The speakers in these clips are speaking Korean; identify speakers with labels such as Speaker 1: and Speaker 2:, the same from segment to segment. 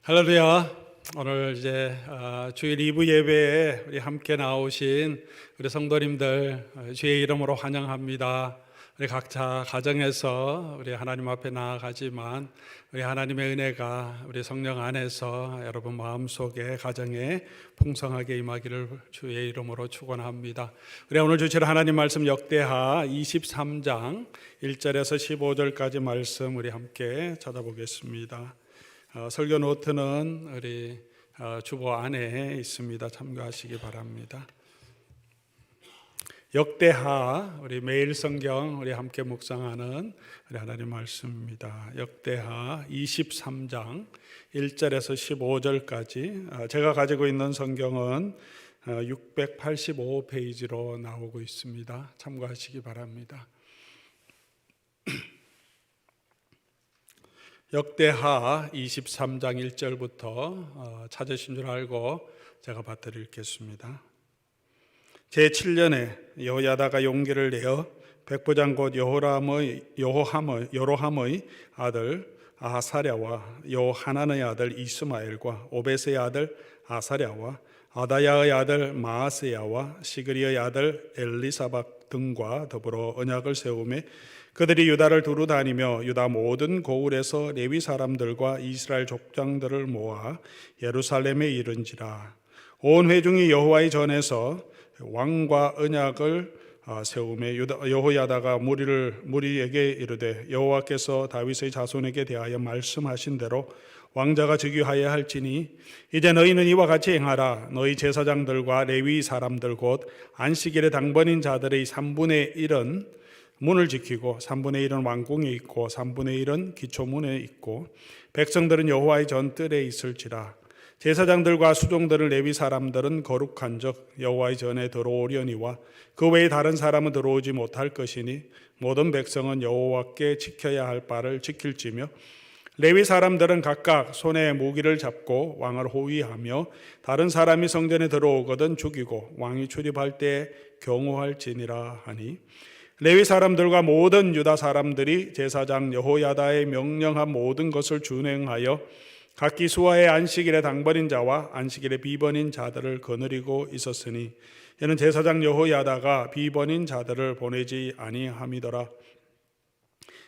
Speaker 1: 할렐루야. 오늘 이제 주일 2부 예배에 우리 함께 나오신 우리 성도님들 주의 이름으로 환영합니다. 우리 각자 가정에서 우리 하나님 앞에 나아가지만 우리 하나님의 은혜가 우리 성령 안에서 여러분 마음속에 가정에 풍성하게 임하기를 주의 이름으로 축원합니다. 우리 오늘 주실 하나님 말씀 역대하 23장 1절에서 15절까지 말씀 우리 함께 찾아보겠습니다. 설교 노트는 우리 주보 안에 있습니다. 참고하시기 바랍니다. 역대하, 우리 매일 성경 우리 함께 묵상하는 우리 하나님 말씀입니다. 역대하 23장 1절에서 15절까지 제가 가지고 있는 성경은 685페이지로 나오고 있습니다. 참고하시기 바랍니다. 역대하 23장 1절부터 찾으신 줄 알고 제가 받들어 읽겠습니다. 제7년에 여호야다가 용기를 내어 백부장 곧 여로함의 아들 아하사랴와 요하난의 아들 이스마엘과 오벳의 아들 아사랴와 아다야의 아들 마아세야와 시그리의 아들 엘리사박 등과 더불어 언약을 세우며 그들이 유다를 두루 다니며 유다 모든 고을에서 레위 사람들과 이스라엘 족장들을 모아 예루살렘에 이른지라. 온 회중이 여호와의 전에서 왕과 언약을 세우며 여호야다가 무리에게 이르되 여호와께서 다윗의 자손에게 대하여 말씀하신 대로 왕자가 즉위하여야 할지니 이제 너희는 이와 같이 행하라. 너희 제사장들과 레위 사람들 곧 안식일에 당번인 자들의 3분의 1은 문을 지키고 3분의 1은 왕궁에 있고 3분의 1은 기초문에 있고 백성들은 여호와의 전뜰에 있을지라. 제사장들과 수종들은 레위 사람들은 거룩한즉 여호와의 전에 들어오려니와 그 외에 다른 사람은 들어오지 못할 것이니 모든 백성은 여호와께 지켜야 할 바를 지킬지며 레위 사람들은 각각 손에 무기를 잡고 왕을 호위하며 다른 사람이 성전에 들어오거든 죽이고 왕이 출입할 때 경호할지니라 하니 레위 사람들과 모든 유다 사람들이 제사장 여호야다의 명령한 모든 것을 준행하여 각기 수하의 안식일에 당번인 자와 안식일에 비번인 자들을 거느리고 있었으니 이는 제사장 여호야다가 비번인 자들을 보내지 아니함이더라.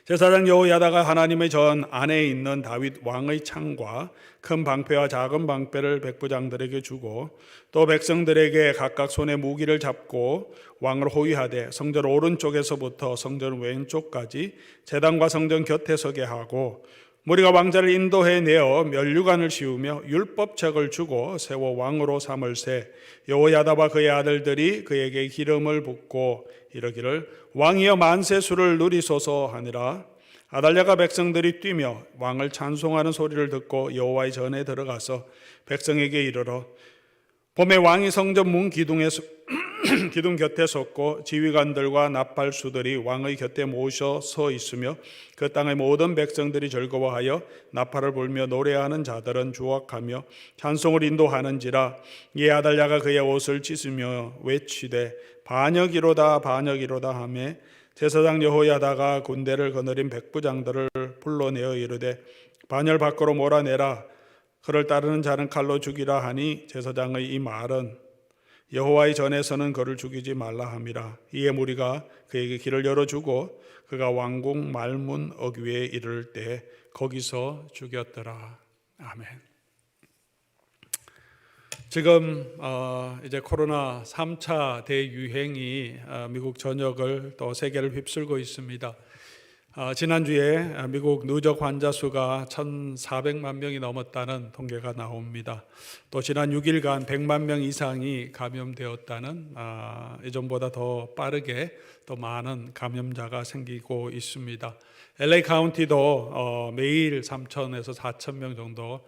Speaker 1: 제사장 여호야다가 하나님의 전 안에 있는 다윗 왕의 창과 큰 방패와 작은 방패를 백부장들에게 주고 또 백성들에게 각각 손에 무기를 잡고 왕을 호위하되 성전 오른쪽에서부터 성전 왼쪽까지 제단과 성전 곁에 서게 하고 무리가 왕자를 인도해 내어 면류관을 씌우며 율법책을 주고 세워 왕으로 삼을세 여호야다와 그의 아들들이 그에게 기름을 붓고 이르기를 왕이여 만세 수를 누리소서 하니라. 아달랴가 백성들이 뛰며 왕을 찬송하는 소리를 듣고 여호와의 전에 들어가서 백성에게 이르러 봄에 왕이 성전 문 기둥 곁에 섰고 지휘관들과 나팔수들이 왕의 곁에 모셔 서 있으며 그 땅의 모든 백성들이 즐거워하여 나팔을 불며 노래하는 자들은 주악하며 찬송을 인도하는지라. 이에 아달랴가 그의 옷을 찢으며 외치되 반역이로다 반역이로다 하며 제사장 여호야다가 군대를 거느린 백부장들을 불러내어 이르되 반열 밖으로 몰아내라. 그를 따르는 자는 칼로 죽이라 하니 제사장의 이 말은 여호와의 전에서는 그를 죽이지 말라 함이라. 이에 무리가 그에게 길을 열어주고 그가 왕궁 말문 어귀에 이를 때 거기서 죽였더라. 아멘. 지금 이제 코로나 3차 대유행이 미국 전역을 또 세계를 휩쓸고 있습니다. 지난주에 미국 누적 환자 수가 1,400만 명이 넘었다는 통계가 나옵니다. 또 지난 6일간 100만 명 이상이 감염되었다는 예전보다 더 빠르게 또 많은 감염자가 생기고 있습니다. LA 카운티도 매일 3,000에서 4,000명 정도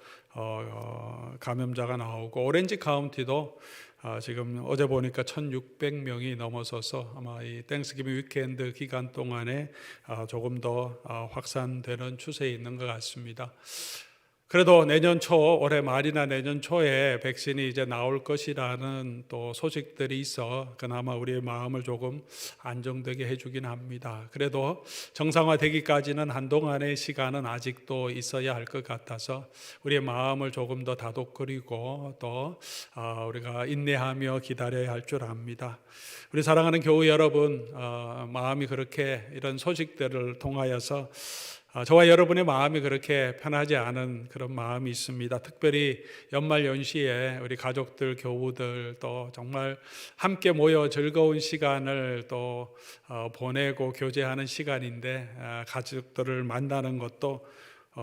Speaker 1: 감염자가 나오고 오렌지 카운티도 지금 어제 보니까 1,600명이 넘어서서 아마 이 땡스기빙 위켄드 기간 동안에 조금 더 확산되는 추세에 있는 것 같습니다. 그래도 올해 말이나 내년 초에 백신이 이제 나올 것이라는 또 소식들이 있어 그나마 우리의 마음을 조금 안정되게 해주긴 합니다. 그래도 정상화되기까지는 한동안의 시간은 아직도 있어야 할 것 같아서 우리의 마음을 조금 더 다독거리고 또 우리가 인내하며 기다려야 할 줄 압니다. 우리 사랑하는 교우 여러분, 마음이 그렇게 이런 소식들을 통하여서 저와 여러분의 마음이 그렇게 편하지 않은 그런 마음이 있습니다. 특별히 연말 연시에 우리 가족들, 교우들 또 정말 함께 모여 즐거운 시간을 또 보내고 교제하는 시간인데 가족들을 만나는 것도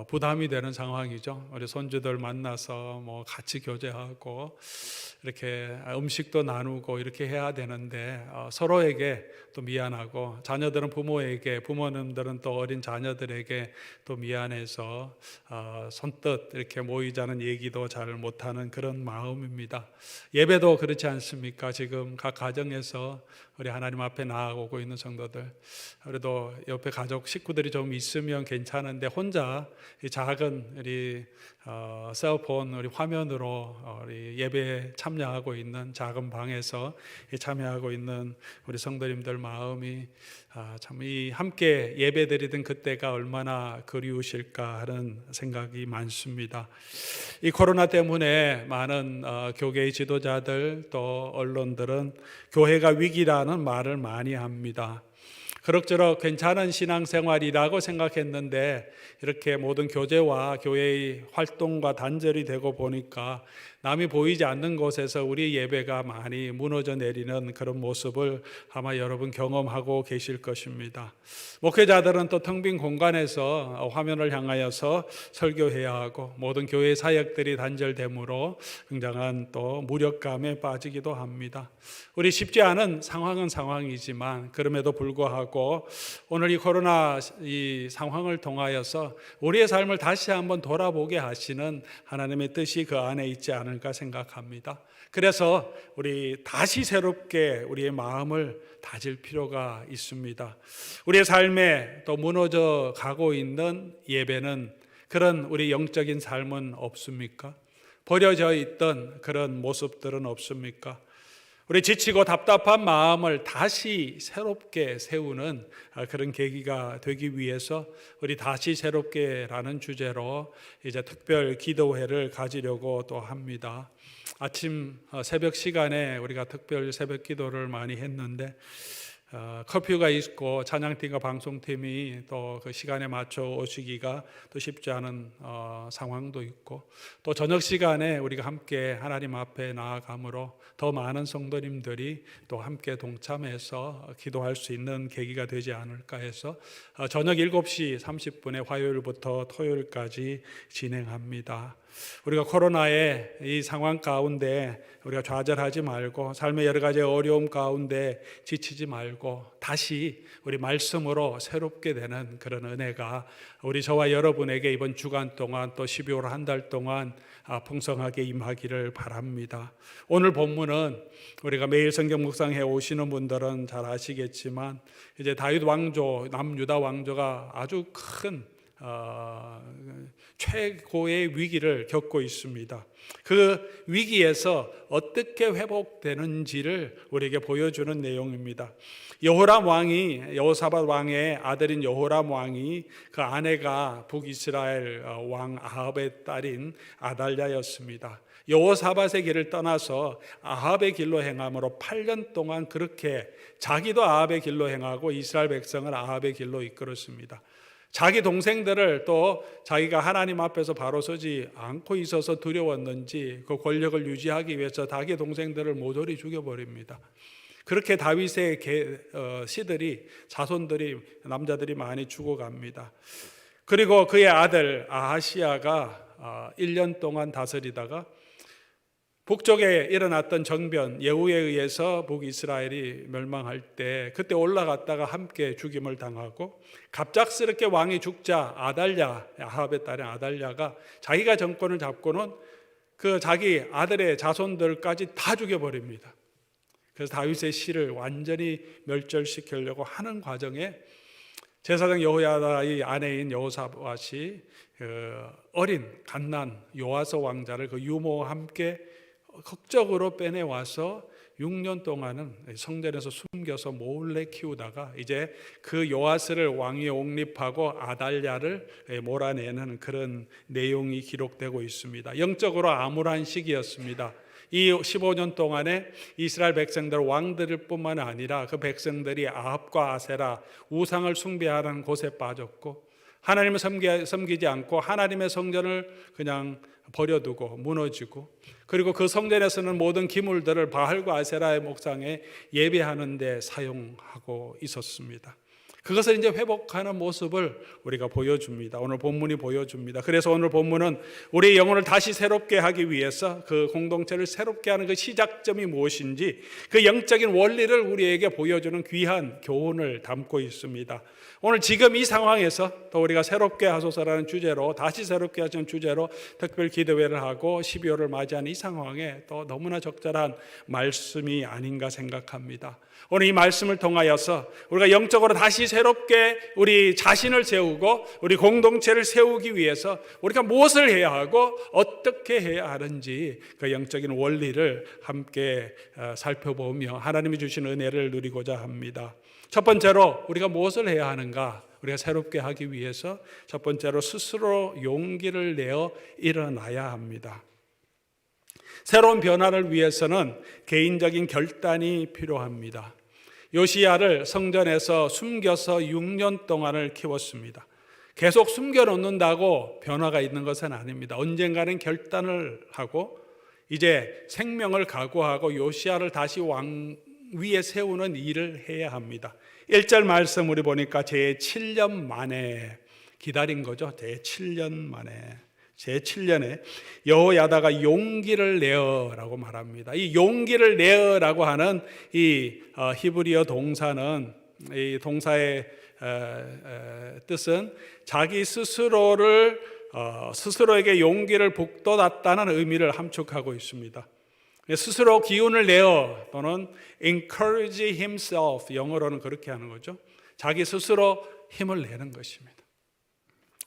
Speaker 1: 부담이 되는 상황이죠. 우리 손주들 만나서 뭐 같이 교제하고 이렇게 음식도 나누고 이렇게 해야 되는데 서로에게 또 미안하고 자녀들은 부모에게, 부모님들은 또 어린 자녀들에게 또 미안해서 손뜻 이렇게 모이자는 얘기도 잘 못하는 그런 마음입니다. 예배도 그렇지 않습니까? 지금 각 가정에서 우리 하나님 앞에 나아오고 있는 성도들, 그래도 옆에 가족 식구들이 좀 있으면 괜찮은데 혼자 이 작은 우리 셀폰 우리 화면으로 우리 예배에 참여하고 있는 작은 방에서 참여하고 있는 우리 성도님들 마음이 참 이 함께 예배드리던 그때가 얼마나 그리우실까 하는 생각이 많습니다. 이 코로나 때문에 많은 교계의 지도자들 또 언론들은 교회가 위기라는 말을 많이 합니다. 그럭저럭 괜찮은 신앙생활이라고 생각했는데 이렇게 모든 교제와 교회의 활동과 단절이 되고 보니까 남이 보이지 않는 곳에서 우리 예배가 많이 무너져 내리는 그런 모습을 아마 여러분 경험하고 계실 것입니다. 목회자들은 또 텅 빈 공간에서 화면을 향하여서 설교해야 하고 모든 교회 사역들이 단절되므로 굉장한 또 무력감에 빠지기도 합니다. 우리 쉽지 않은 상황은 상황이지만 그럼에도 불구하고 오늘 이 코로나 이 상황을 통하여서 우리의 삶을 다시 한번 돌아보게 하시는 하나님의 뜻이 그 안에 있지 않을까 생각합니다. 그래서 우리 다시 새롭게 우리의 마음을 다질 필요가 있습니다. 우리의 삶에 또 무너져 가고 있는 예배는 그런 우리 영적인 삶은 없습니까? 버려져 있던 그런 모습들은 없습니까? 우리 지치고 답답한 마음을 다시 새롭게 세우는 그런 계기가 되기 위해서 우리 다시 새롭게라는 주제로 이제 특별 기도회를 가지려고 또 합니다. 아침 새벽 시간에 우리가 특별 새벽 기도를 많이 했는데 커피가 있고 찬양팀과 방송팀이 또 그 시간에 맞춰 오시기가 또 쉽지 않은 상황도 있고 또 저녁 시간에 우리가 함께 하나님 앞에 나아감으로 더 많은 성도님들이 또 함께 동참해서 기도할 수 있는 계기가 되지 않을까 해서 저녁 7시 30분에 화요일부터 토요일까지 진행합니다. 우리가 코로나의 이 상황 가운데 우리가 좌절하지 말고 삶의 여러 가지 어려움 가운데 지치지 말고 다시 우리 말씀으로 새롭게 되는 그런 은혜가 우리 저와 여러분에게 이번 주간 동안 또 12월 한 달 동안 풍성하게 임하기를 바랍니다. 오늘 본문은 우리가 매일 성경 묵상해 오시는 분들은 잘 아시겠지만 이제 다윗 왕조, 남유다 왕조가 아주 큰 최고의 위기를 겪고 있습니다. 그 위기에서 어떻게 회복되는지를 우리에게 보여주는 내용입니다. 여호사밧 왕의 아들인 여호람 왕이 그 아내가 북이스라엘 왕 아합의 딸인 아달랴였습니다. 여호사밧의 길을 떠나서 아합의 길로 행함으로 8년 동안 그렇게 자기도 아합의 길로 행하고 이스라엘 백성을 아합의 길로 이끌었습니다. 자기 동생들을 또 자기가 하나님 앞에서 바로 서지 않고 있어서 두려웠는지 그 권력을 유지하기 위해서 자기 동생들을 모조리 죽여버립니다. 그렇게 다윗의 시들이 자손들이 남자들이 많이 죽어갑니다. 그리고 그의 아들 아하시야가 1년 동안 다스리다가 북쪽에 일어났던 정변 예후에 의해서 북이스라엘이 멸망할 때 그때 올라갔다가 함께 죽임을 당하고 갑작스럽게 왕이 죽자 아합의 딸인 아달랴가 자기가 정권을 잡고는 그 자기 아들의 자손들까지 다 죽여버립니다. 그래서 다윗의 시를 완전히 멸절시키려고 하는 과정에 제사장 여호야다의 아내인 여호사밧이 어린 갓난 요아스 왕자를 그 유모와 함께 극적으로 빼내와서 6년 동안은 성전에서 숨겨서 몰래 키우다가 이제 그 요아스를 왕위에 옹립하고 아달랴를 몰아내는 그런 내용이 기록되고 있습니다. 영적으로 암울한 시기였습니다. 이 15년 동안에 이스라엘 백성들 왕들일 뿐만 아니라 그 백성들이 아합과 아세라 우상을 숭배하는 곳에 빠졌고 하나님을 섬기지 않고 하나님의 성전을 그냥 버려두고 무너지고 그리고 그 성전에서는 모든 기물들을 바알과 아세라의 목상에 예배하는 데 사용하고 있었습니다. 그것을 이제 회복하는 모습을 우리가 보여줍니다. 오늘 본문이 보여줍니다. 그래서 오늘 본문은 우리의 영혼을 다시 새롭게 하기 위해서 그 공동체를 새롭게 하는 그 시작점이 무엇인지 그 영적인 원리를 우리에게 보여주는 귀한 교훈을 담고 있습니다. 오늘 지금 이 상황에서 또 우리가 새롭게 하소서라는 주제로 다시 새롭게 하시는 주제로 특별 기도회를 하고 12월을 맞이한 이 상황에 또 너무나 적절한 말씀이 아닌가 생각합니다. 오늘 이 말씀을 통하여서 우리가 영적으로 다시 새롭게 우리 자신을 세우고 우리 공동체를 세우기 위해서 우리가 무엇을 해야 하고 어떻게 해야 하는지 그 영적인 원리를 함께 살펴보며 하나님이 주신 은혜를 누리고자 합니다. 첫 번째로 우리가 무엇을 해야 하는가? 우리가 새롭게 하기 위해서 첫 번째로 스스로 용기를 내어 일어나야 합니다. 새로운 변화를 위해서는 개인적인 결단이 필요합니다. 요시야를 성전에서 숨겨서 6년 동안을 키웠습니다. 계속 숨겨놓는다고 변화가 있는 것은 아닙니다. 언젠가는 결단을 하고 이제 생명을 각오하고 요시야를 다시 왕 위에 세우는 일을 해야 합니다. 1절 말씀 우리 보니까 제7년 만에 기다린 거죠. 제7년 만에 제7년에 여호야다가 용기를 내어라고 말합니다. 이 용기를 내어라고 하는 이 히브리어 동사는 이 동사의 뜻은 자기 스스로에게 용기를 북돋았다는 의미를 함축하고 있습니다. 스스로 기운을 내어 또는 encourage himself, 영어로는 그렇게 하는 거죠. 자기 스스로 힘을 내는 것입니다.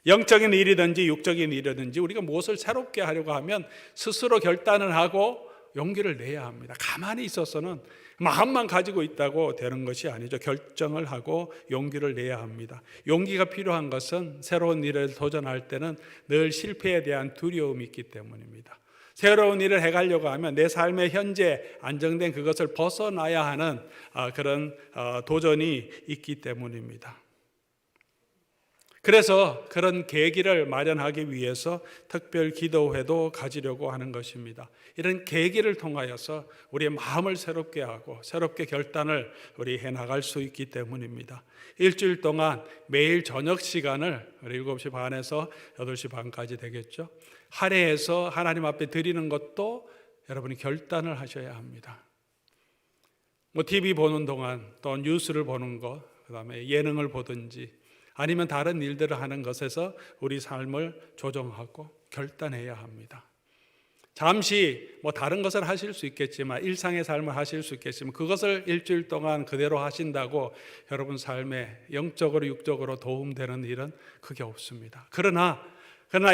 Speaker 1: 영적인 일이든지 육적인 일이든지 우리가 무엇을 새롭게 하려고 하면 스스로 결단을 하고 용기를 내야 합니다. 가만히 있어서는 마음만 가지고 있다고 되는 것이 아니죠. 결정을 하고 용기를 내야 합니다. 용기가 필요한 것은 새로운 일을 도전할 때는 늘 실패에 대한 두려움이 있기 때문입니다. 새로운 일을 해가려고 하면 내 삶의 현재 안정된 그것을 벗어나야 하는 그런 도전이 있기 때문입니다. 그래서 그런 계기를 마련하기 위해서 특별 기도회도 가지려고 하는 것입니다. 이런 계기를 통하여서 우리의 마음을 새롭게 하고 새롭게 결단을 우리 해나갈 수 있기 때문입니다. 일주일 동안 매일 저녁 시간을 7시 반에서 8시 반까지 되겠죠. 할애해서 하나님 앞에 드리는 것도 여러분이 결단을 하셔야 합니다. TV 보는 동안 또 뉴스를 보는 것, 그다음에 예능을 보든지 아니면 다른 일들을 하는 것에서 우리 삶을 조정하고 결단해야 합니다. 잠시 다른 것을 하실 수 있겠지만 일상의 삶을 하실 수 있겠지만 그것을 일주일 동안 그대로 하신다고 여러분 삶에 영적으로 육적으로 도움되는 일은 크게 없습니다. 그러나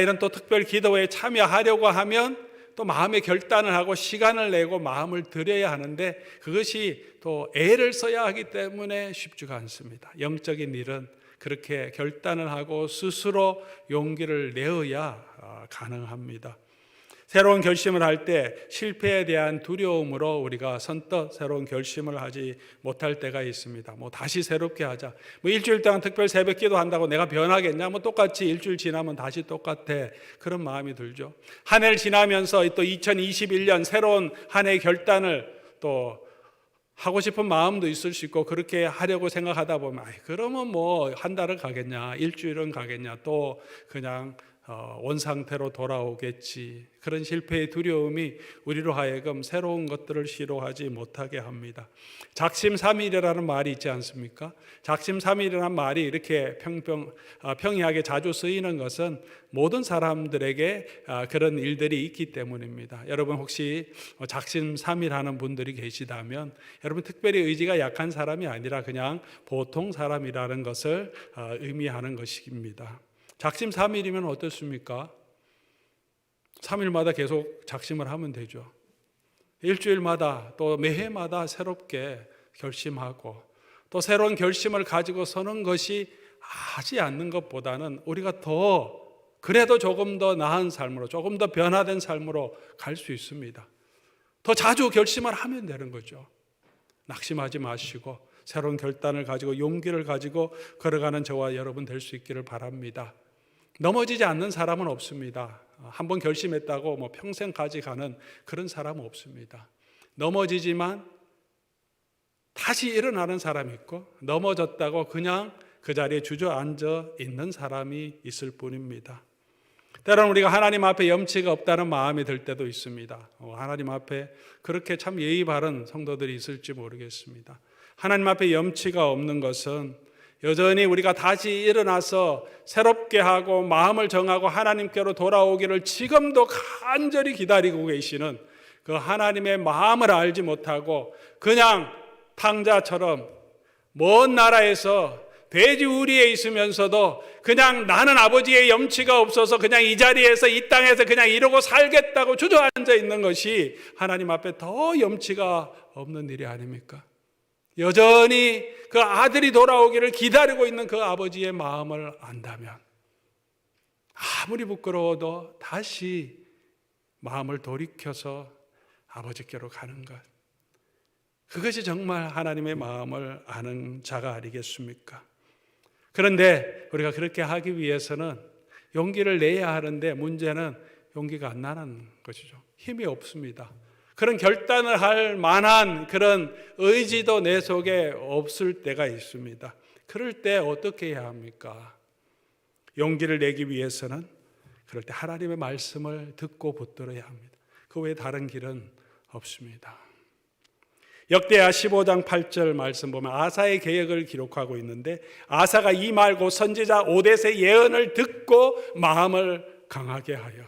Speaker 1: 이런 또 특별 기도회에 참여하려고 하면 또 마음의 결단을 하고 시간을 내고 마음을 들여야 하는데 그것이 또 애를 써야 하기 때문에 쉽지가 않습니다. 영적인 일은 그렇게 결단을 하고 스스로 용기를 내어야 가능합니다. 새로운 결심을 할 때 실패에 대한 두려움으로 우리가 선뜻 새로운 결심을 하지 못할 때가 있습니다. 다시 새롭게 하자. 일주일 동안 특별 새벽 기도 한다고 내가 변하겠냐? 똑같이 일주일 지나면 다시 똑같아. 그런 마음이 들죠. 한 해를 지나면서 또 2021년 새로운 한 해의 결단을 또 하고 싶은 마음도 있을 수 있고 그렇게 하려고 생각하다 보면 그러면 한 달을 가겠냐? 일주일은 가겠냐? 또 그냥 원상태로 돌아오겠지. 그런 실패의 두려움이 우리로 하여금 새로운 것들을 시도하지 못하게 합니다. 작심삼일이라는 말이 있지 않습니까? 작심삼일이라는 말이 이렇게 평이하게 자주 쓰이는 것은 모든 사람들에게 그런 일들이 있기 때문입니다. 여러분 혹시 작심삼일하는 분들이 계시다면 여러분 특별히 의지가 약한 사람이 아니라 그냥 보통 사람이라는 것을 의미하는 것입니다. 작심삼일이면 어떻습니까? 3일마다 계속 작심을 하면 되죠. 일주일마다 또 매해마다 새롭게 결심하고 또 새로운 결심을 가지고 서는 것이 하지 않는 것보다는 우리가 더 그래도 조금 더 나은 삶으로, 조금 더 변화된 삶으로 갈 수 있습니다. 더 자주 결심을 하면 되는 거죠. 낙심하지 마시고 새로운 결단을 가지고 용기를 가지고 걸어가는 저와 여러분 될 수 있기를 바랍니다. 넘어지지 않는 사람은 없습니다. 한번 결심했다고 평생까지 가는 그런 사람은 없습니다. 넘어지지만 다시 일어나는 사람이 있고 넘어졌다고 그냥 그 자리에 주저앉아 있는 사람이 있을 뿐입니다. 때로는 우리가 하나님 앞에 염치가 없다는 마음이 들 때도 있습니다. 하나님 앞에 그렇게 참 예의 바른 성도들이 있을지 모르겠습니다. 하나님 앞에 염치가 없는 것은 여전히 우리가 다시 일어나서 새롭게 하고 마음을 정하고 하나님께로 돌아오기를 지금도 간절히 기다리고 계시는 그 하나님의 마음을 알지 못하고 그냥 탕자처럼 먼 나라에서 돼지 우리에 있으면서도 그냥 나는 아버지의 염치가 없어서 그냥 이 자리에서 이 땅에서 그냥 이러고 살겠다고 주저앉아 있는 것이 하나님 앞에 더 염치가 없는 일이 아닙니까? 여전히 그 아들이 돌아오기를 기다리고 있는 그 아버지의 마음을 안다면 아무리 부끄러워도 다시 마음을 돌이켜서 아버지께로 가는 것, 그것이 정말 하나님의 마음을 아는 자가 아니겠습니까? 그런데 우리가 그렇게 하기 위해서는 용기를 내야 하는데 문제는 용기가 안 나는 것이죠. 힘이 없습니다. 그런 결단을 할 만한 그런 의지도 내 속에 없을 때가 있습니다. 그럴 때 어떻게 해야 합니까? 용기를 내기 위해서는 그럴 때 하나님의 말씀을 듣고 붙들어야 합니다. 그 외에 다른 길은 없습니다. 역대하 15장 8절 말씀 보면 아사의 계획을 기록하고 있는데 아사가 이 말고 선지자 오뎃의 예언을 듣고 마음을 강하게 하여,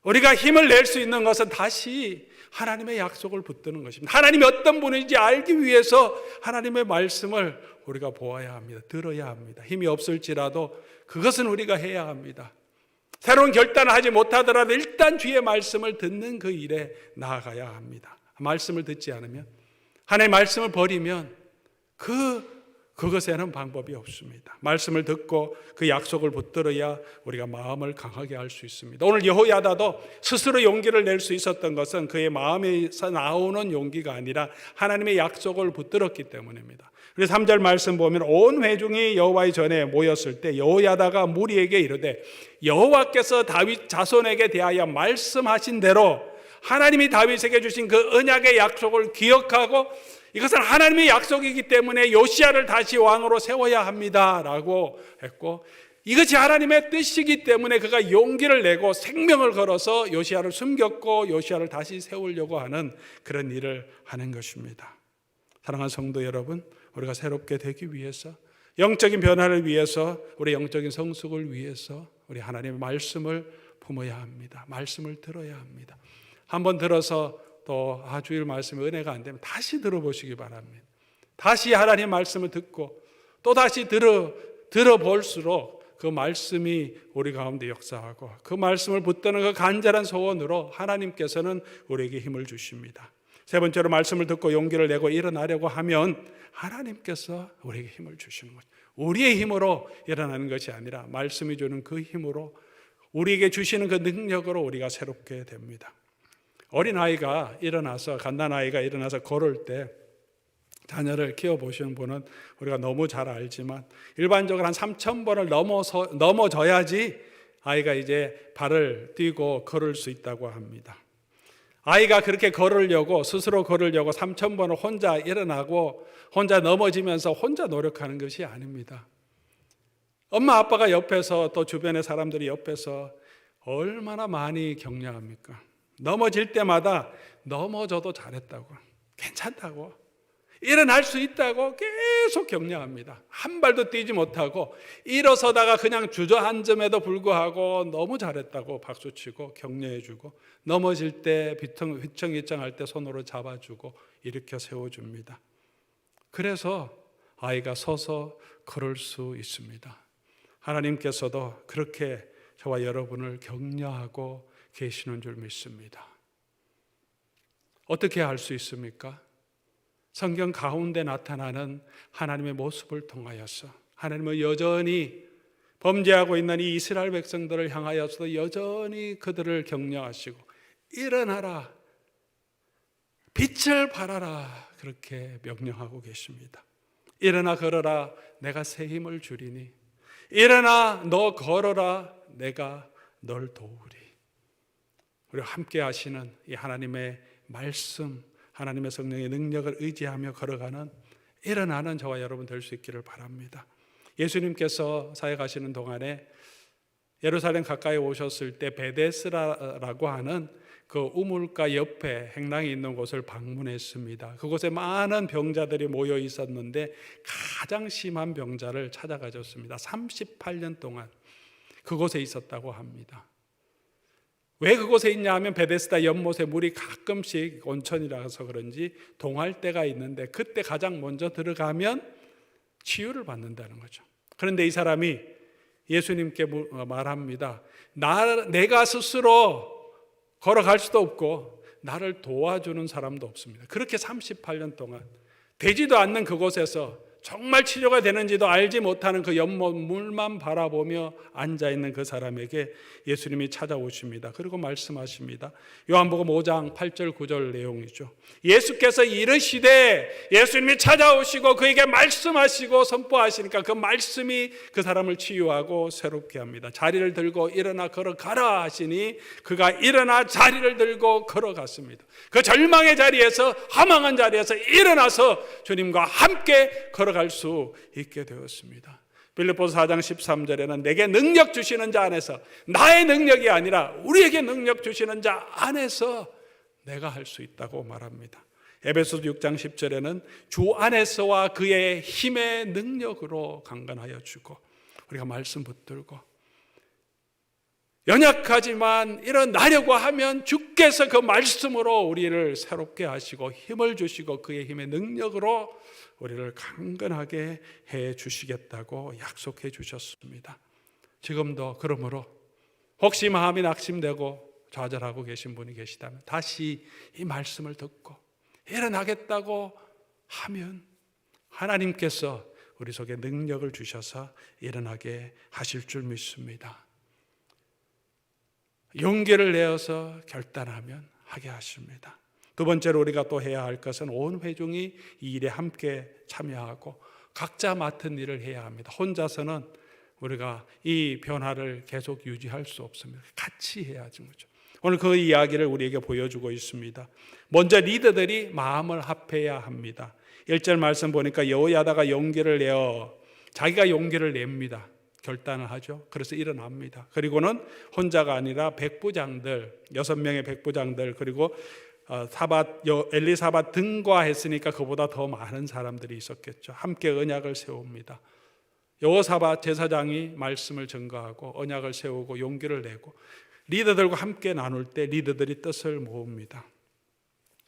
Speaker 1: 우리가 힘을 낼 수 있는 것은 다시 하나님의 약속을 붙드는 것입니다. 하나님이 어떤 분인지 알기 위해서 하나님의 말씀을 우리가 보아야 합니다. 들어야 합니다. 힘이 없을지라도 그것은 우리가 해야 합니다. 새로운 결단을 하지 못하더라도 일단 주의 말씀을 듣는 그 일에 나아가야 합니다. 말씀을 듣지 않으면, 하나님의 말씀을 버리면 그것에는 방법이 없습니다. 말씀을 듣고 그 약속을 붙들어야 우리가 마음을 강하게 할 수 있습니다. 오늘 여호야다도 스스로 용기를 낼 수 있었던 것은 그의 마음에서 나오는 용기가 아니라 하나님의 약속을 붙들었기 때문입니다. 그래서 3절 말씀 보면 온 회중이 여호와의 전에 모였을 때 여호야다가 무리에게 이르되 여호와께서 다윗 자손에게 대하여 말씀하신 대로 하나님이 다윗에게 주신 그 언약의 약속을 기억하고 이것은 하나님의 약속이기 때문에 요시야를 다시 왕으로 세워야 합니다라고 했고, 이것이 하나님의 뜻이기 때문에 그가 용기를 내고 생명을 걸어서 요시야를 숨겼고 요시야를 다시 세우려고 하는 그런 일을 하는 것입니다. 사랑하는 성도 여러분, 우리가 새롭게 되기 위해서, 영적인 변화를 위해서, 우리 영적인 성숙을 위해서 우리 하나님의 말씀을 품어야 합니다. 말씀을 들어야 합니다. 한번 들어서 또 주일 말씀에 은혜가 안 되면 다시 들어보시기 바랍니다. 다시 하나님 말씀을 듣고 또 다시 들어볼수록 그 말씀이 우리 가운데 역사하고 그 말씀을 붙드는 그 간절한 소원으로 하나님께서는 우리에게 힘을 주십니다. 세 번째로 말씀을 듣고 용기를 내고 일어나려고 하면 하나님께서 우리에게 힘을 주시는 거죠. 우리의 힘으로 일어나는 것이 아니라 말씀이 주는 그 힘으로, 우리에게 주시는 그 능력으로 우리가 새롭게 됩니다. 어린아이가 일어나서, 갓난아이가 일어나서 걸을 때 자녀를 키워보시는 분은 우리가 너무 잘 알지만 일반적으로 한 3,000번을 넘어져야지 아이가 이제 발을 띄고 걸을 수 있다고 합니다. 아이가 그렇게 걸으려고, 스스로 걸으려고 3,000번을 혼자 일어나고 혼자 넘어지면서 혼자 노력하는 것이 아닙니다. 엄마 아빠가 옆에서 또 주변의 사람들이 옆에서 얼마나 많이 격려합니까? 넘어질 때마다 넘어져도 잘했다고, 괜찮다고, 일어날 수 있다고 계속 격려합니다. 한 발도 뛰지 못하고 일어서다가 그냥 주저앉음에도 불구하고 너무 잘했다고 박수치고 격려해주고, 넘어질 때 휘청휘청할 때 손으로 잡아주고 일으켜 세워줍니다. 그래서 아이가 서서 걸을 수 있습니다. 하나님께서도 그렇게 저와 여러분을 격려하고 계시는 줄 믿습니다. 어떻게 할 수 있습니까? 성경 가운데 나타나는 하나님의 모습을 통하여서 하나님은 여전히 범죄하고 있는 이 이스라엘 백성들을 향하여서도 여전히 그들을 격려하시고 일어나라, 빛을 발하라, 그렇게 명령하고 계십니다. 일어나 걸어라, 내가 새 힘을 주리니. 일어나 너 걸어라, 내가 널 도우리. 우리가 함께 하시는 이 하나님의 말씀, 하나님의 성령의 능력을 의지하며 걸어가는, 일어나는 저와 여러분 될 수 있기를 바랍니다. 예수님께서 사역하시는 동안에 예루살렘 가까이 오셨을 때 베데스다라고 하는 그 우물가 옆에 행랑이 있는 곳을 방문했습니다. 그곳에 많은 병자들이 모여 있었는데 가장 심한 병자를 찾아가셨습니다. 38년 동안 그곳에 있었다고 합니다. 왜 그곳에 있냐 하면 베데스다 연못에 물이 가끔씩 온천이라서 그런지 동할 때가 있는데 그때 가장 먼저 들어가면 치유를 받는다는 거죠. 그런데 이 사람이 예수님께 말합니다. 내가 스스로 걸어갈 수도 없고 나를 도와주는 사람도 없습니다. 그렇게 38년 동안 되지도 않는 그곳에서 정말 치료가 되는지도 알지 못하는 그 연못 물만 바라보며 앉아있는 그 사람에게 예수님이 찾아오십니다. 그리고 말씀하십니다. 요한복음 5장 8절 9절 내용이죠. 예수께서 이르시되, 예수님이 찾아오시고 그에게 말씀하시고 선포하시니까 그 말씀이 그 사람을 치유하고 새롭게 합니다. 자리를 들고 일어나 걸어가라 하시니 그가 일어나 자리를 들고 걸어갔습니다. 그 절망의 자리에서, 허망한 자리에서 일어나서 주님과 함께 걸어갈 수 있게 되었습니다. 빌립보서 4장 13절에는 내게 능력 주시는 자 안에서, 나의 능력이 아니라 우리에게 능력 주시는 자 안에서 내가 할 수 있다고 말합니다. 에베소서 6장 10절에는 주 안에서와 그의 힘의 능력으로 강건하여 주고, 우리가 말씀 붙들고 연약하지만 일어나려고 하면 주께서 그 말씀으로 우리를 새롭게 하시고 힘을 주시고 그의 힘의 능력으로 우리를 강건하게 해 주시겠다고 약속해 주셨습니다. 지금도 그러므로 혹시 마음이 낙심되고 좌절하고 계신 분이 계시다면 다시 이 말씀을 듣고 일어나겠다고 하면 하나님께서 우리 속에 능력을 주셔서 일어나게 하실 줄 믿습니다. 용기를 내어서 결단하면 하게 하십니다. 두 번째로 우리가 또 해야 할 것은 온 회중이 이 일에 함께 참여하고 각자 맡은 일을 해야 합니다. 혼자서는 우리가 이 변화를 계속 유지할 수 없습니다. 같이 해야 하는 거죠. 오늘 그 이야기를 우리에게 보여주고 있습니다. 먼저 리더들이 마음을 합해야 합니다. 1절 말씀 보니까 여호야다가 용기를 내어, 자기가 용기를 냅니다. 결단을 하죠. 그래서 일어납니다. 그리고는 혼자가 아니라 백부장들, 6명의 백부장들, 그리고 엘리사밧 등과 했으니까 그보다 더 많은 사람들이 있었겠죠. 함께 언약을 세웁니다. 여호사밧 제사장이 말씀을 증거하고 언약을 세우고 용기를 내고 리더들과 함께 나눌 때 리더들이 뜻을 모읍니다.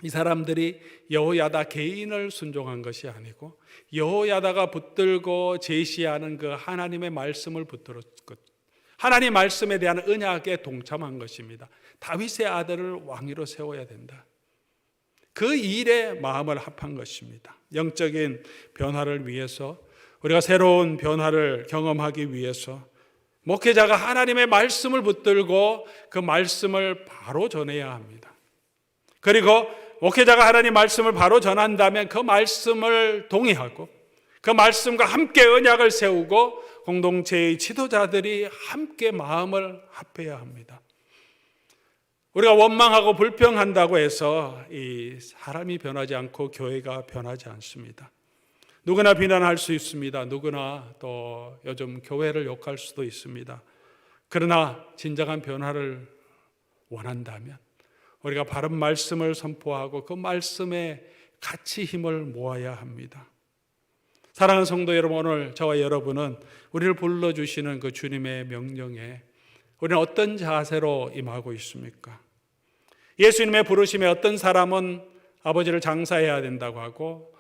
Speaker 1: 이 사람들이 여호야다 개인을 순종한 것이 아니고 여호야다가 붙들고 제시하는 그 하나님의 말씀을 붙들었고 하나님 말씀에 대한 언약에 동참한 것입니다. 다윗의 아들을 왕위로 세워야 된다. 그 일에 마음을 합한 것입니다. 영적인 변화를 위해서, 우리가 새로운 변화를 경험하기 위해서 목회자가 하나님의 말씀을 붙들고 그 말씀을 바로 전해야 합니다. 그리고 목회자가 하나님 말씀을 바로 전한다면 그 말씀을 동의하고 그 말씀과 함께 언약을 세우고 공동체의 지도자들이 함께 마음을 합해야 합니다. 우리가 원망하고 불평한다고 해서 이 사람이 변하지 않고 교회가 변하지 않습니다. 누구나 비난할 수 있습니다. 누구나 또 요즘 교회를 욕할 수도 있습니다. 그러나 진정한 변화를 원한다면 우리가 바른 말씀을 선포하고 그 말씀에 같이 힘을 모아야 합니다. 사랑하는 성도 여러분, 오늘 저와 여러분은 우리를 불러주시는 그 주님의 명령에 우리는 어떤 자세로 임하고 있습니까? 예수님의 부르심에 어떤 사람은 아버지를 장사해야 된다고 하고,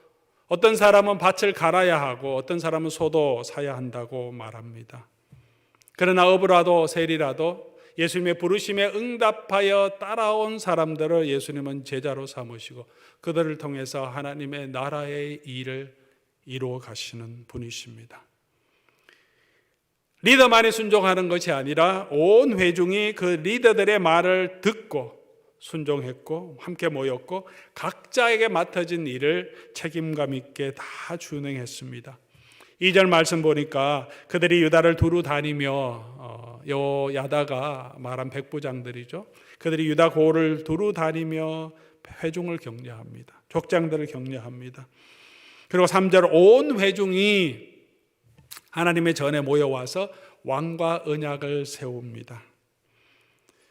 Speaker 1: 어떤 사람은 밭을 갈아야 하고, 어떤 사람은 소도 사야 한다고 말합니다. 그러나 어부라도 세리라도 예수님의 부르심에 응답하여 따라온 사람들을 예수님은 제자로 삼으시고 그들을 통해서 하나님의 나라의 일을 이루어 가시는 분이십니다. 리더만이 순종하는 것이 아니라 온 회중이 그 리더들의 말을 듣고 순종했고 함께 모였고 각자에게 맡아진 일을 책임감 있게 다 준행했습니다. 2절 말씀 보니까 그들이 유다를 두루 다니며 여야다가 말한 백부장들이죠. 그들이 유다 고를 두루 다니며 회중을 격려합니다. 족장들을 격려합니다. 그리고 3절 온 회중이 하나님의 전에 모여와서 왕과 언약을 세웁니다.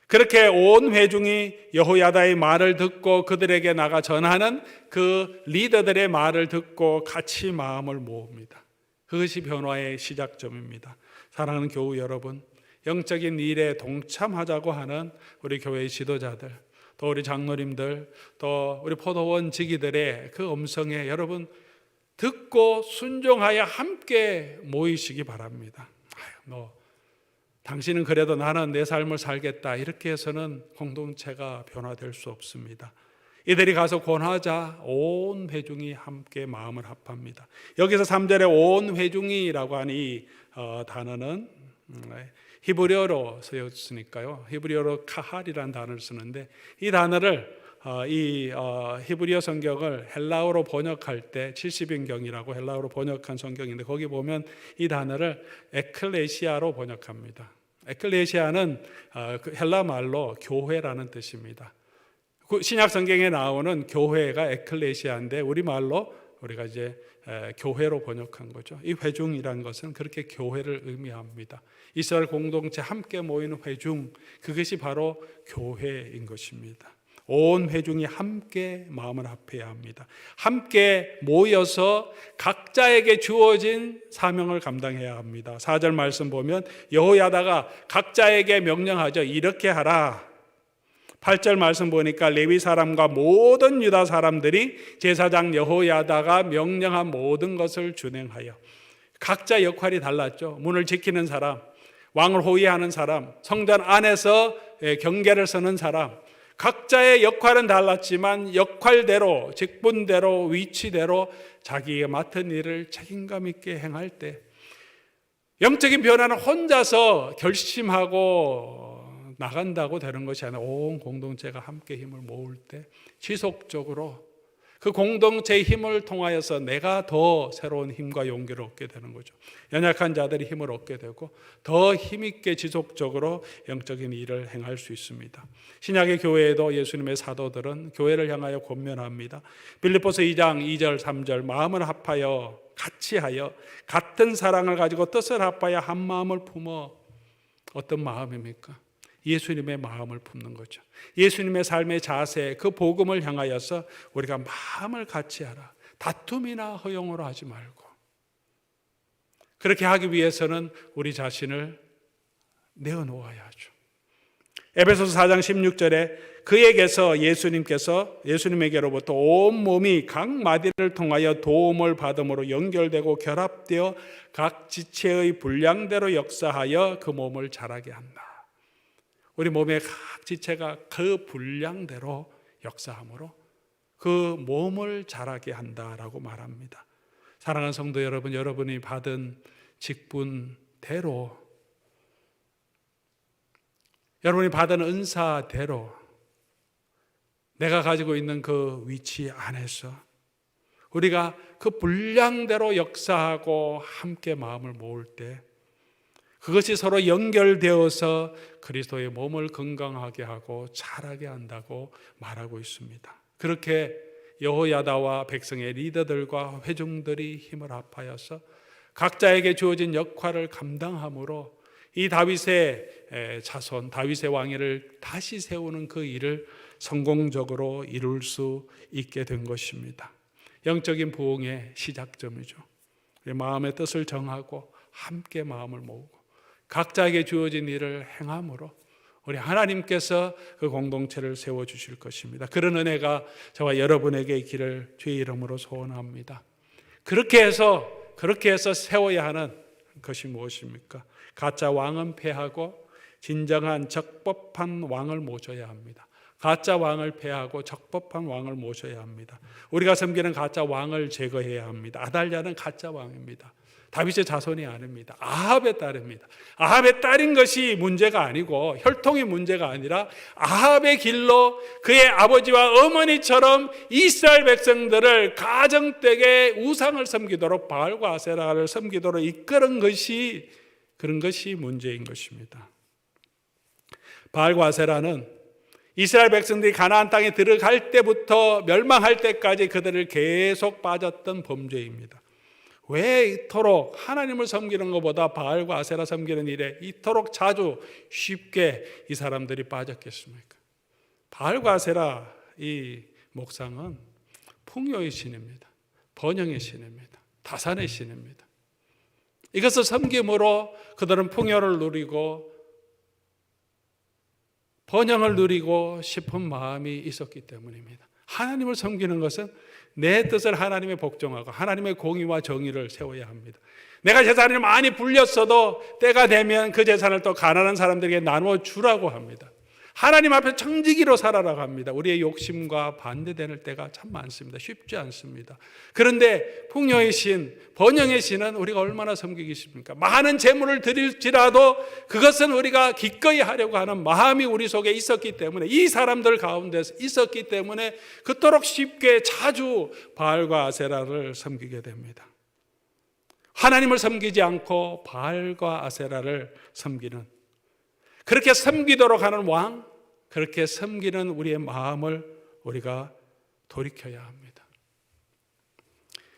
Speaker 1: 그렇게 온 회중이 여호야다의 말을 듣고 그들에게 나가 전하는 그 리더들의 말을 듣고 같이 마음을 모읍니다. 그것이 변화의 시작점입니다. 사랑하는 교우 여러분, 영적인 일에 동참하자고 하는 우리 교회의 지도자들, 또 우리 장로님들, 또 우리 포도원 지기들의 그 음성에 여러분 듣고 순종하여 함께 모이시기 바랍니다. 당신은 그래도 나는 내 삶을 살겠다 이렇게 해서는 공동체가 변화될 수 없습니다. 이들이 가서 권하자 온 회중이 함께 마음을 합합니다. 여기서 3절에 온 회중이라고 하는 이 단어는 히브리어로 쓰였으니까요. 히브리어로 카할이라는 단어를 쓰는데 이 단어를 히브리어 성경을 헬라어로 번역할 때 70인경이라고 헬라어로 번역한 성경인데 거기 보면 이 단어를 에클레시아로 번역합니다. 에클레시아는 헬라 말로 교회라는 뜻입니다. 신약 성경에 나오는 교회가 에클레시아인데 우리말로 우리가 이제 교회로 번역한 거죠. 이 회중이라는 것은 그렇게 교회를 의미합니다. 이스라엘 공동체 함께 모이는 회중, 그것이 바로 교회인 것입니다. 온 회중이 함께 마음을 합해야 합니다. 함께 모여서 각자에게 주어진 사명을 감당해야 합니다. 4절 말씀 보면 여호야다가 각자에게 명령하죠. 이렇게 하라. 8절 말씀 보니까 레위 사람과 모든 유다 사람들이 제사장 여호야다가 명령한 모든 것을 준행하여, 각자 역할이 달랐죠. 문을 지키는 사람, 왕을 호위하는 사람, 성전 안에서 경계를 서는 사람, 각자의 역할은 달랐지만 역할대로, 직분대로, 위치대로 자기가 맡은 일을 책임감 있게 행할 때 영적인 변화는 혼자서 결심하고 나간다고 되는 것이 아니라 온 공동체가 함께 힘을 모을 때 지속적으로 그 공동체의 힘을 통하여서 내가 더 새로운 힘과 용기를 얻게 되는 거죠. 연약한 자들이 힘을 얻게 되고 더 힘있게 지속적으로 영적인 일을 행할 수 있습니다. 신약의 교회에도 예수님의 사도들은 교회를 향하여 권면합니다. 빌립보서 2장 2절 3절 마음을 합하여 같이 하여 같은 사랑을 가지고 뜻을 합하여 한 마음을 품어. 어떤 마음입니까? 예수님의 마음을 품는 거죠. 예수님의 삶의 자세, 그 복음을 향하여서 우리가 마음을 같이 하라. 다툼이나 허용으로 하지 말고. 그렇게 하기 위해서는 우리 자신을 내어놓아야 하죠. 에베소서 4장 16절에 그에게서 예수님에게로부터 온 몸이 각 마디를 통하여 도움을 받음으로 연결되고 결합되어 각 지체의 분량대로 역사하여 그 몸을 자라게 한다. 우리 몸의 각 지체가 그 분량대로 역사함으로 그 몸을 자라게 한다라고 말합니다. 사랑하는 성도 여러분, 여러분이 받은 직분대로, 여러분이 받은 은사대로 내가 가지고 있는 그 위치 안에서 우리가 그 분량대로 역사하고 함께 마음을 모을 때 그것이 서로 연결되어서 그리스도의 몸을 건강하게 하고 자라게 한다고 말하고 있습니다. 그렇게 여호야다와 백성의 리더들과 회중들이 힘을 합하여서 각자에게 주어진 역할을 감당함으로 이 다윗의 자손, 다윗의 왕위를 다시 세우는 그 일을 성공적으로 이룰 수 있게 된 것입니다. 영적인 부흥의 시작점이죠. 마음의 뜻을 정하고 함께 마음을 모으고 각자에게 주어진 일을 행함으로 우리 하나님께서 그 공동체를 세워주실 것입니다. 그런 은혜가 저와 여러분에게 있기를 주의 이름으로 소원합니다. 그렇게 해서 세워야 하는 것이 무엇입니까? 가짜 왕은 패하고 진정한 적법한 왕을 모셔야 합니다. 가짜 왕을 패하고 적법한 왕을 모셔야 합니다. 우리가 섬기는 가짜 왕을 제거해야 합니다. 아달랴는 가짜 왕입니다. 다윗의 자손이 아닙니다. 아합의 딸입니다. 아합의 딸인 것이 문제가 아니고 혈통이 문제가 아니라 아합의 길로 그의 아버지와 어머니처럼 이스라엘 백성들을 가정되게 우상을 섬기도록 바알과 아세라를 섬기도록 이끄는 것이 그런 것이 문제인 것입니다. 바알과 아세라는 이스라엘 백성들이 가나안 땅에 들어갈 때부터 멸망할 때까지 그들을 계속 빠졌던 범죄입니다. 왜 이토록 하나님을 섬기는 것보다 바알과 아세라 섬기는 일에 이토록 자주 쉽게 이 사람들이 빠졌겠습니까? 바알과 아세라 이 목상은 풍요의 신입니다. 번영의 신입니다. 다산의 신입니다. 이것을 섬김으로 그들은 풍요를 누리고 번영을 누리고 싶은 마음이 있었기 때문입니다. 하나님을 섬기는 것은 내 뜻을 하나님에 복종하고 하나님의 공의와 정의를 세워야 합니다. 내가 재산을 많이 불렸어도 때가 되면 그 재산을 또 가난한 사람들에게 나누어 주라고 합니다. 하나님 앞에 청지기로 살아라고 합니다. 우리의 욕심과 반대되는 때가 참 많습니다. 쉽지 않습니다. 그런데 풍요의 신, 번영의 신은 우리가 얼마나 섬기겠습니까? 많은 재물을 드릴지라도 그것은 우리가 기꺼이 하려고 하는 마음이 우리 속에 있었기 때문에, 이 사람들 가운데서 있었기 때문에 그토록 쉽게 자주 바알과 아세라를 섬기게 됩니다. 하나님을 섬기지 않고 바알과 아세라를 섬기는, 그렇게 섬기도록 하는 왕, 그렇게 섬기는 우리의 마음을 우리가 돌이켜야 합니다.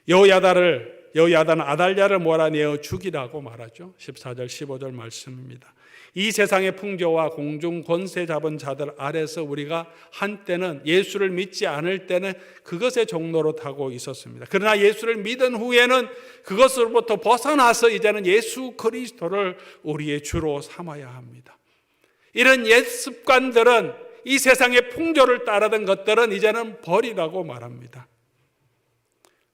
Speaker 1: 여호야다는 아달랴를 몰아내어 죽이라고 말하죠. 14절 15절 말씀입니다. 이 세상의 풍조와 공중 권세 잡은 자들 아래서 우리가 한때는 예수를 믿지 않을 때는 그것의 종로로 타고 있었습니다. 그러나 예수를 믿은 후에는 그것으로부터 벗어나서 이제는 예수 그리스도를 우리의 주로 삼아야 합니다. 이런 옛 습관들은, 이 세상의 풍조를 따르던 것들은 이제는 버리라고 말합니다.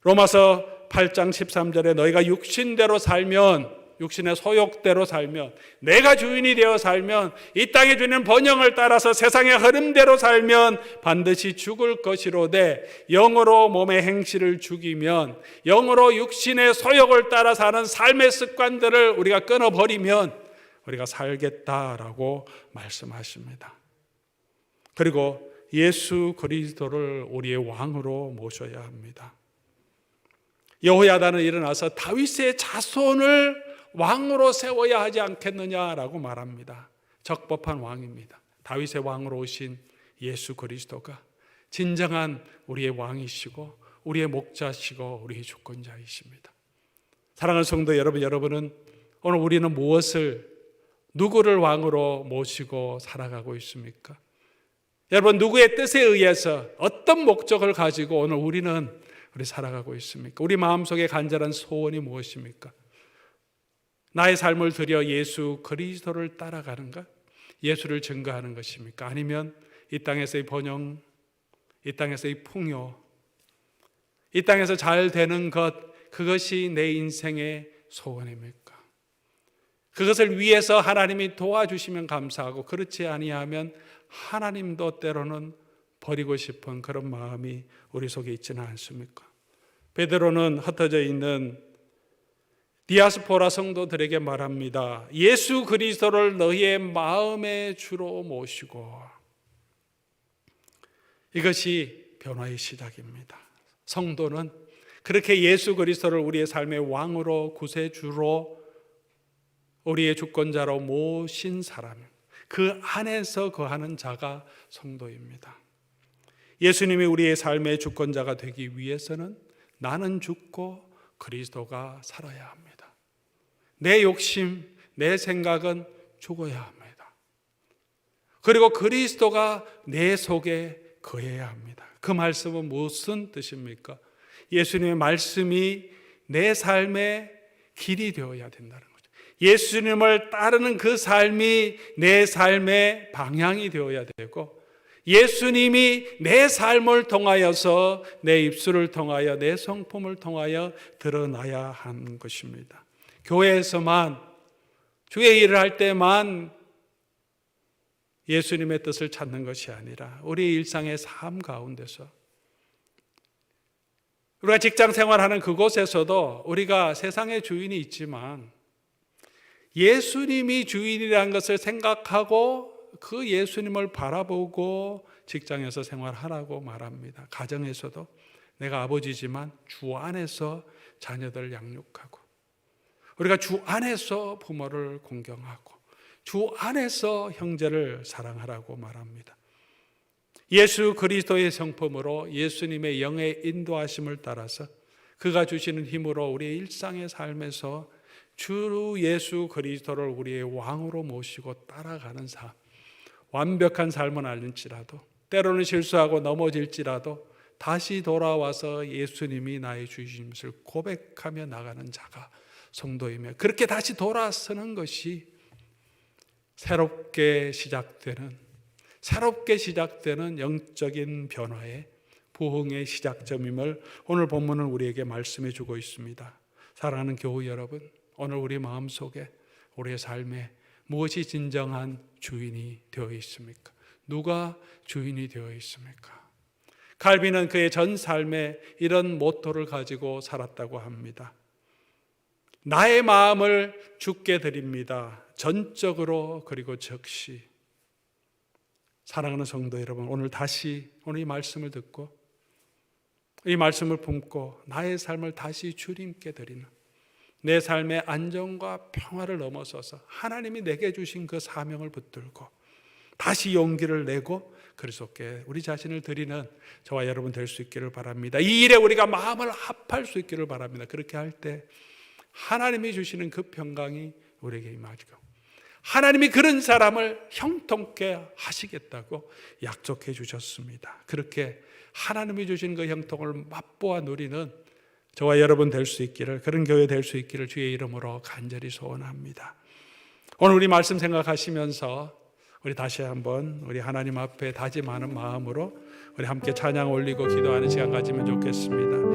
Speaker 1: 로마서 8장 13절에 너희가 육신대로 살면, 육신의 소욕대로 살면, 내가 주인이 되어 살면, 이 땅에 주는 번영을 따라서 세상의 흐름대로 살면 반드시 죽을 것이로되 영으로 몸의 행실을 죽이면, 영으로 육신의 소욕을 따라 사는 삶의 습관들을 우리가 끊어버리면 우리가 살겠다라고 말씀하십니다. 그리고 예수 그리스도를 우리의 왕으로 모셔야 합니다. 여호야다는 일어나서 다윗의 자손을 왕으로 세워야 하지 않겠느냐라고 말합니다. 적법한 왕입니다. 다윗의 왕으로 오신 예수 그리스도가 진정한 우리의 왕이시고 우리의 목자시고 우리의 주권자이십니다. 사랑하는 성도 여러분, 여러분은 오늘 우리는 누구를 왕으로 모시고 살아가고 있습니까? 여러분, 누구의 뜻에 의해서 어떤 목적을 가지고 오늘 우리 살아가고 있습니까? 우리 마음속에 간절한 소원이 무엇입니까? 나의 삶을 들여 예수 그리스도를 따라가는가? 예수를 증거하는 것입니까? 아니면 이 땅에서의 번영, 이 땅에서의 풍요, 이 땅에서 잘 되는 것, 그것이 내 인생의 소원입니까? 그것을 위해서 하나님이 도와주시면 감사하고, 그렇지 아니하면 하나님도 때로는 버리고 싶은 그런 마음이 우리 속에 있지는 않습니까? 베드로는 흩어져 있는 디아스포라 성도들에게 말합니다. 예수 그리스도를 너희의 마음의 주로 모시고. 이것이 변화의 시작입니다. 성도는 그렇게 예수 그리스도를 우리의 삶의 왕으로, 구세주로, 우리의 주권자로 모신 사람, 그 안에서 거하는 자가 성도입니다. 예수님이 우리의 삶의 주권자가 되기 위해서는 나는 죽고 그리스도가 살아야 합니다. 내 욕심, 내 생각은 죽어야 합니다. 그리고 그리스도가 내 속에 거해야 합니다. 그 말씀은 무슨 뜻입니까? 예수님의 말씀이 내 삶의 길이 되어야 된다는 거죠. 예수님을 따르는 그 삶이 내 삶의 방향이 되어야 되고, 예수님이 내 삶을 통하여서, 내 입술을 통하여, 내 성품을 통하여 드러나야 하는 것입니다. 교회에서만, 주의 일을 할 때만 예수님의 뜻을 찾는 것이 아니라 우리 일상의 삶 가운데서, 우리가 직장 생활하는 그곳에서도 우리가 세상의 주인이 있지만 예수님이 주인이라는 것을 생각하고 그 예수님을 바라보고 직장에서 생활하라고 말합니다. 가정에서도 내가 아버지지만 주 안에서 자녀들 양육하고, 우리가 주 안에서 부모를 공경하고, 주 안에서 형제를 사랑하라고 말합니다. 예수 그리스도의 성품으로 예수님의 영의 인도하심을 따라서 그가 주시는 힘으로 우리의 일상의 삶에서 주 예수 그리스도를 우리의 왕으로 모시고 따라가는 삶, 완벽한 삶은 아닐지라도, 때로는 실수하고 넘어질지라도 다시 돌아와서 예수님이 나의 주이신 것을 고백하며 나가는 자가 성도이며, 그렇게 다시 돌아서는 것이 새롭게 시작되는 영적인 변화의 부흥의 시작점임을 오늘 본문은 우리에게 말씀해 주고 있습니다. 사랑하는 교우 여러분, 오늘 우리 마음속에, 우리의 삶에 무엇이 진정한 주인이 되어 있습니까? 누가 주인이 되어 있습니까? 칼빈은 그의 전 삶에 이런 모토를 가지고 살았다고 합니다. 나의 마음을 주께 드립니다. 전적으로 그리고 적시. 사랑하는 성도 여러분, 오늘 이 말씀을 듣고 이 말씀을 품고 나의 삶을 다시 주님께 드리는, 내 삶의 안정과 평화를 넘어서서 하나님이 내게 주신 그 사명을 붙들고 다시 용기를 내고 그리스도께 우리 자신을 드리는 저와 여러분 될 수 있기를 바랍니다. 이 일에 우리가 마음을 합할 수 있기를 바랍니다. 그렇게 할 때 하나님이 주시는 그 평강이 우리에게 임하고, 하나님이 그런 사람을 형통케 하시겠다고 약속해 주셨습니다. 그렇게 하나님이 주신 그 형통을 맛보아 누리는 저와 여러분 될 수 있기를, 그런 교회 될 수 있기를 주의 이름으로 간절히 소원합니다. 오늘 우리 말씀 생각하시면서 우리 다시 한번 우리 하나님 앞에 다짐하는 마음으로 우리 함께 찬양 올리고 기도하는 시간 가지면 좋겠습니다.